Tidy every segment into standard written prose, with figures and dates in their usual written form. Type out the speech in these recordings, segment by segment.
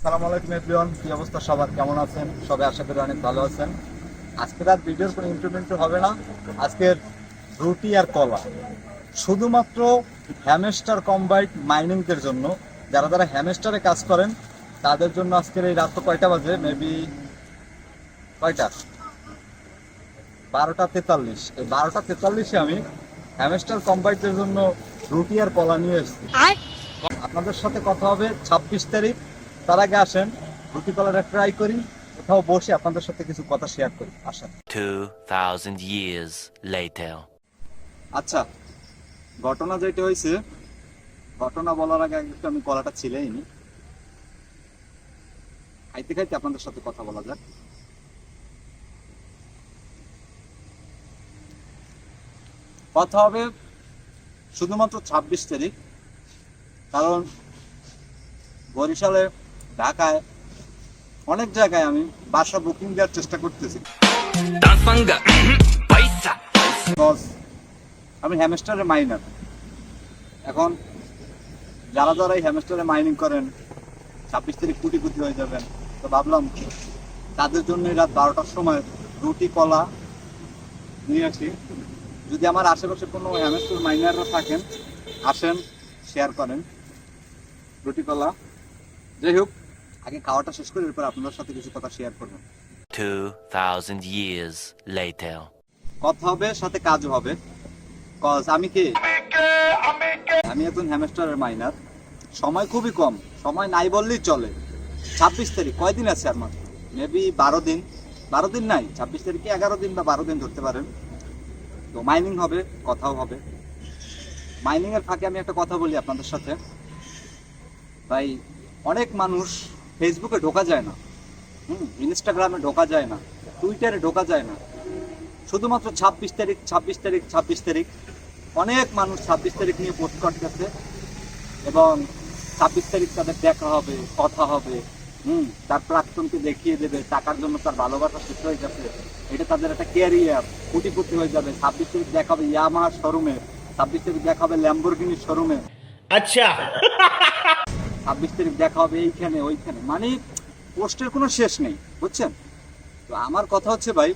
আসসালামু আলাইকুম এভরিওয়ান, কি অবস্থা সবার, কেমন আছেন? সবাই আশা করি অনেক ভালো আছেন। আজকের আর ভিডিওর কোনো ইন্টারভিউ হবে না। আজকের রুটি আর কলা শুধুমাত্র হ্যামস্টার কম্বাইন্ড মাইনিংদের জন্য। যারা যারা হ্যামস্টারে কাজ করেন তাদের জন্য আজকের এই রাত তো কয়টা বাজে, মেবি কয়টা, 12টা 43। এই 12টা 43-এ আমি হ্যামস্টার কম্বাইন্ডের জন্য রুটি আর কলা নিয়ে এসেছি। আপনাদের সাথে কথা হবে 26 তারিখ। তার আগে আসেন রুটি কলাটা ট্রাই করি, কোথাও বসে আপনাদের সাথে কিছু কথা শেয়ার করি। আসেন। 2000 years later. আচ্ছা, ঘটনা যেটা হয়েছে, ঘটনা বলার আগে একটু আমি কলাটা ছিলেই নি, খাইতে খাইতে আপনাদের সাথে কথা বলা যাক। কথা হবে শুধুমাত্র 26 তারিখ, কারণ বরিশালে, ঢাকায়, অনেক জায়গায় আমি বাসা বুকিং দেওয়ার চেষ্টা করতেছি। Because আমি হ্যামস্টারে মাইনার। এখন যারা যারা এই হ্যামস্টারে মাইনিং করেন 26 তারিখ কোটিপতি হয়ে যাবেন, তো ভাবলাম তাদের জন্য রাত 12টার সময় রুটি কলা নিয়ে আসি। যদি আমার আশেপাশে কোনো হ্যামস্টার মাইনাররা থাকেন, আসেন, শেয়ার করেন রুটি কলা। যাই হোক, আগে খাওয়াটা শেষ করে এরপর আপনাদের সাথে কিছু কথা শেয়ার করবেন। 2000 years later. কথা হবে, সাথে কাজও হবে। কজ আমি একজন হ্যামস্টারের মাইনার। সময় খুবই কম, সময় নাই বললেই চলে। 26 তারিখ কয়দিন আছে আর মাত্র, মেবি 12 দিন। 12 দিন নাই, 26 তারিখে 11 দিন বা 12 দিন ধরতে পারেন। তো মাইনিং হবে, কথাও হবে। মাইনিং এর ফাঁকে আমি একটা কথা বলি আপনাদের সাথে। ভাই, অনেক মানুষ ফেসবুকে ঢোকা যায় না, ইনস্টাগ্রামে ঢোকা যায় না, টুইটারে ঢোকা যায় না, শুধুমাত্র 26 তারিখ 26 তারিখ 26 তারিখ। অনেক মানুষ 26 তারিখ নিয়ে পোস্ট করতেছে এবং 26 তারিখ তাদের দেখা হবে, কথা হবে, তার প্রাক্তনকে দেখিয়ে দেবে, টাকার জন্য তার ভালোবাসা শেষ হয়ে গেছে, এটা তাদের একটা ক্যারিয়ার, কোটিপতি হয়ে যাবে। 26 তারিখ দেখা হবে ইয়ামাহার শোরুমে, 26 তারিখ দেখা হবে ল্যাম্বরগিনির শোরুমে, আচ্ছা 26 তারিখ দেখা হবে এইখানে ওইখানে। মানে পোস্টের কোনো শেষ নেই, বুঝছেন? তো আমার কথা হচ্ছে ভাই,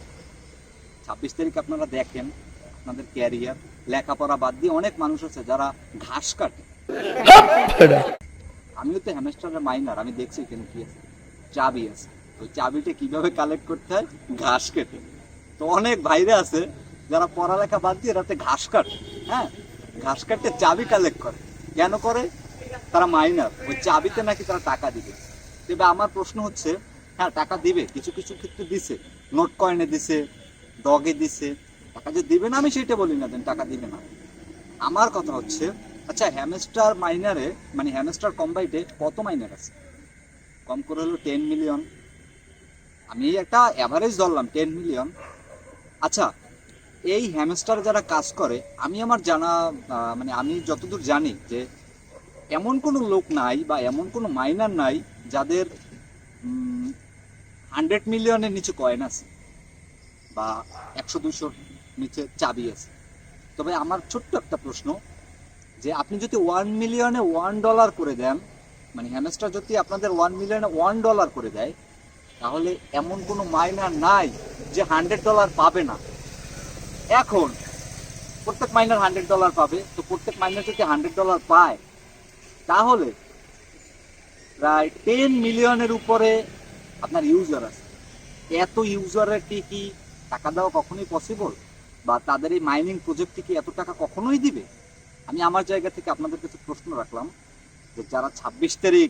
26 তারিখ আপনারা দেখেন আপনাদের ক্যারিয়ার, লেখাপড়া বাদ দিয়ে অনেক মানুষ আছে যারা ঘাস কাটে। আমিও তো হ্যামস্টারের মাইনার, আমি দেখছি এখানে কি আছে, চাবি আছে। ওই চাবিটা কিভাবে কালেক্ট করতে হয়, ঘাস কেটে। তো অনেক ভাইরা আছে যারা পড়ালেখা বাদ দিয়ে রাতে ঘাস কাটে, হ্যাঁ, ঘাস কাটতে চাবি কালেক্ট করে। কেন করে? তারা মাইনার, ওই চাবিতে নাকি তারা টাকা দিবে। তবে আমার প্রশ্ন হচ্ছে, হ্যাঁ টাকা দিবে, কিছু কিছু ক্ষেত্রে দিছে, নোট কয়েনে দিছে, ডগে দিছে, টাকা যে দিবে না আমি সেটা বলি না, টাকা দিবে না। আমার কথা হচ্ছে, আচ্ছা হ্যামস্টার মাইনারে, মানে হ্যামস্টার কম্বাইটে কত মাইনার আছে? কম করে হলো 10 মিলিয়ন। আমি একটা অ্যাভারেজ ধরলাম 10 মিলিয়ন। আচ্ছা, এই হ্যামস্টার যারা কাজ করে, আমি আমার জানা, মানে আমি যতদূর জানি যে এমন কোনো লোক নাই বা এমন কোনো মাইনার নাই যাদের 100 মিলিয়নের নিচে কয়েন আছে বা 100-200 নিচে চাবি আছে। তবে আমার ছোট্ট একটা প্রশ্ন, যে আপনি যদি 1 মিলিয়নে $1 করে দেন, মানে হ্যামস্টার যদি আপনাদের 1 মিলিয়নে $1 করে দেয়, তাহলে এমন কোনো মাইনার নাই যে $100 পাবে না। এখন প্রত্যেক মাইনার $100 পাবে, তো প্রত্যেক মাইনার যদি $100 পায়, তাহলে প্রায় 10 মিলিয়নের উপরে আপনার ইউজার আছে। এত ইউজারের কি টাকা দেওয়া কখনোই পসিবল? বা তাদের এই মাইনিং প্রজেক্টটি কি এত টাকা কখনোই দিবে? আমি আমার জায়গা থেকে আপনাদের কাছে প্রশ্ন রাখলাম যে যারা 26 তারিখ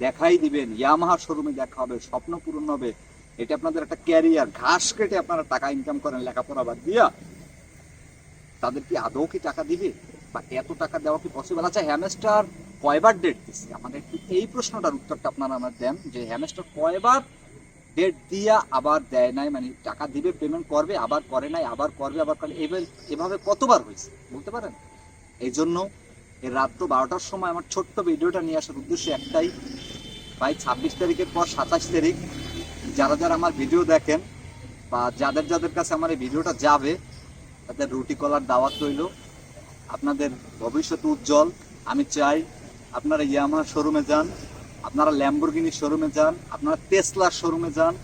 দেখাই দিবেন, ইয়ামাহা শোরুমে দেখা হবে, স্বপ্ন পূরণ হবে, এটা আপনাদের একটা ক্যারিয়ার, ঘাস কেটে আপনারা টাকা ইনকাম করেন লেখাপড়া বাদ দিয়া, তাদের কি আদৌ কি টাকা দিবে বা এত টাকা দেওয়া কি পসিবল? আচ্ছা, হ্যামস্টার কয়বার ডেট দিচ্ছে? আমাদের একটু এই প্রশ্নটার উত্তরটা আপনারা আমার দেন, যে হ্যামস্টার কয়বার ডেট দিয়া আবার দেয় নাই, মানে টাকা দিবে, পেমেন্ট করবে, আবার করে নাই, আবার করবে, আবার করে, এভাবে কতবার হয়েছে বলতে পারেন? এই জন্য এই রাত্র 12টার সময় আমার ছোট্ট ভিডিওটা নিয়ে আসার উদ্দেশ্য একটাই, ভাই 26 তারিখের পর 27 তারিখ যারা যারা আমার ভিডিও দেখেন বা যাদের যাদের কাছে আমার এই ভিডিওটা যাবে, তাদের রুটি কলার দাওয়াত রইল। আপনাদের ভবিষ্যৎ উজ্জ্বল। আমি চাই আপনারা ইয়ামাহা শোরুমে যান, আপনারা ল্যাম্বরগিনির শোরুমে যান, আপনারা টেসলার শোরুমে যান,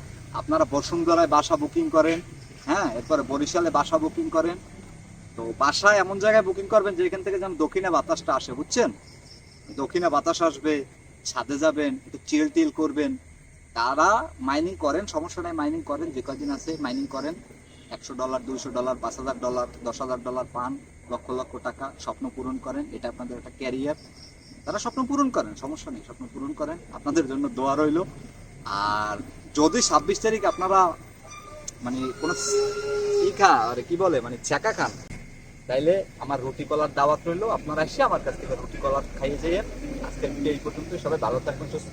আপনারা বসুন্ধরায় বাসা বুকিং করেন, হ্যাঁ, এরপরে বরিশালে বাসা বুকিং করেন। তো বাসা এমন জায়গায় বুকিং করবেন যেখান থেকে যেন দক্ষিণে বাতাসটা আসে, বুঝছেন? দক্ষিণে বাতাস আসবে, ছাদে যাবেন, একটু চিল টিল করবেন। তারা মাইনিং করেন, সমস্যা নাই, মাইনিং করেন, যে কয়দিন আছে মাইনিং করেন। $100, $200, $5,000, $10,000 পান, লক্ষ লক্ষ টাকা, স্বপ্ন পূরণ করেন। এটা আপনাদের একটা ক্যারিয়ার। তারা স্বপ্ন পূরণ করেন, সমস্যা নেই, স্বপ্ন পূরণ করেন। আপনাদের জন্য দোয়া রইল। আর যদি 26 তারিখ আপনারা মানে কোনো কি বলে মানে ছ্যাঁকা খান, তাইলে আমার রুটি কলার দাওয়াত রইলো। আপনারা এসে আমার কাছ থেকে রুটি কলার খাইয়ে যাইয়েন। আজকের ভিডিও এই পর্যন্ত। সবাই ভালো থাকবেন, সুস্থ থাকবেন।